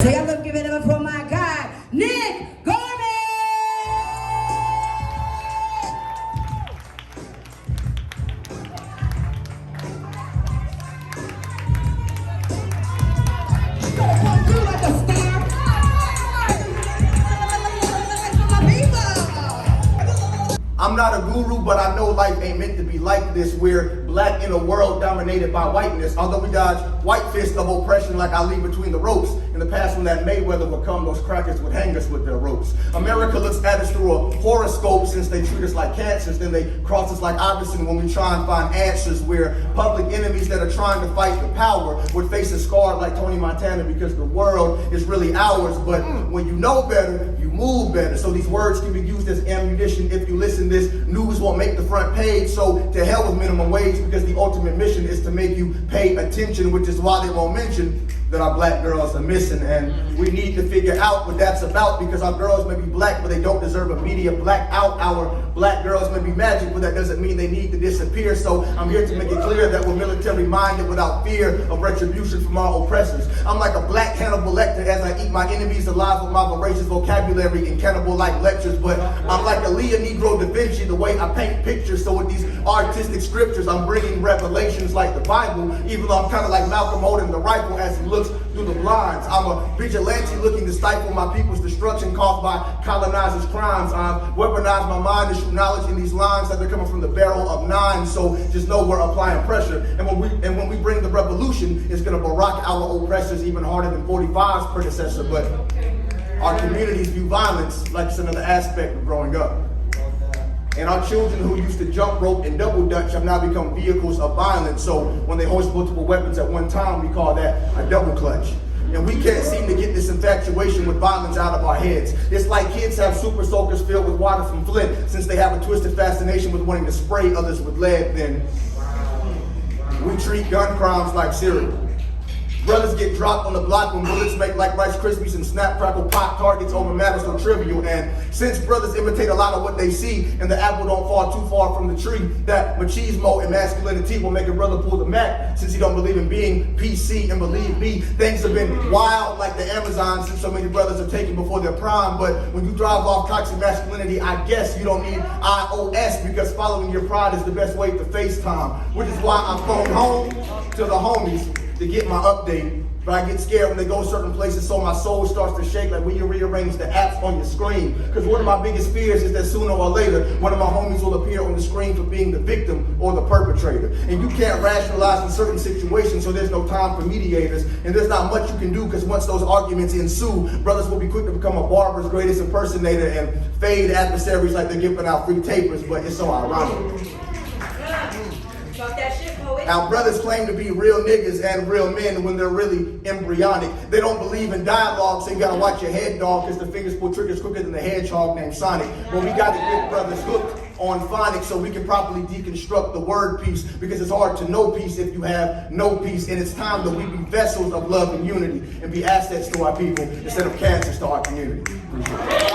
So y'all gonna give it up for my guy, Nick Courmon! I'm not a guru, but I know life ain't meant to be like this. We're black in a world dominated by whiteness. Although we dodge white fists of oppression like I leave between the ropes. In the past when that Mayweather would come, those crackers would hang us with their ropes. America looks at us through a horoscope since they treat us like cancers. Then they cross us like Iverson when we try and find answers. We're public enemies that are trying to fight the power would face a scar like Tony Montana because the world is really ours. But when you know better, you move better. So these words can be used as ammunition. If you listen, this news won't make the front page. So to hell with minimum wage, because the ultimate mission is to make you pay attention, which is why they won't mention that our black girls are missing. And we need to figure out what that's about, because our girls may be black, but they don't deserve a media blackout. Our black girls may be magic, but that doesn't mean they need to disappear. So I'm here to make it clear that we're military minded without fear of retribution from our oppressors. I'm like a black Hannibal Lecter as I eat my enemies alive with my voracious vocabulary and cannibal-like lectures. But I'm like a Leah Negro da Vinci the way I paint pictures. So with these artistic scriptures, I'm bringing revelations like the Bible, even though I'm kind of like Malcolm holding the rifle as he looks through the blinds. I'm a vigilante looking to stifle my people's destruction caused by colonizers' crimes. I've weaponized my mind to shoot knowledge in these lines that they're coming from the barrel of 9. So just know we're applying pressure. And when we bring the revolution, it's gonna barack our oppressors even harder than 45's predecessor. But our communities view violence like it's another aspect of growing up. And our children who used to jump rope and double dutch have now become vehicles of violence. So when they hoist multiple weapons at one time, we call that a double clutch. And we can't seem to get this infatuation with violence out of our heads. It's like kids have super soakers filled with water from Flint. Since they have a twisted fascination with wanting to spray others with lead, then we treat gun crimes like cereal. Brothers get dropped on the block when bullets make like Rice Krispies and snap, crackle, pop targets over matters so trivial. And since brothers imitate a lot of what they see and the apple don't fall too far from the tree, that machismo and masculinity will make a brother pull the Mac since he don't believe in being PC. And believe me, things have been wild like the Amazon since so many brothers are taken before their prime. But when you drive off toxic masculinity, I guess you don't need iOS, because following your pride is the best way to FaceTime, which is why I phone home to the homies to get my update. But I get scared when they go certain places, so my soul starts to shake like when you rearrange the apps on your screen. Because one of my biggest fears is that sooner or later, one of my homies will appear on the screen for being the victim or the perpetrator. And you can't rationalize in certain situations, so there's no time for mediators. And there's not much you can do, because once those arguments ensue, brothers will be quick to become a barber's greatest impersonator and fade adversaries like they're giving out free tapers. But it's so ironic. Talk that shit, poet. Our brothers claim to be real niggas and real men when they're really embryonic. They don't believe in dialogue, so you gotta watch your head, dog, because the fingers pull triggers quicker than the hedgehog named Sonic. But we gotta get brothers hooked on phonics so we can properly deconstruct the word peace, because it's hard to know peace if you have no peace. And it's time that we be vessels of love and unity and be assets to our people instead of cancers to our community. Appreciate it.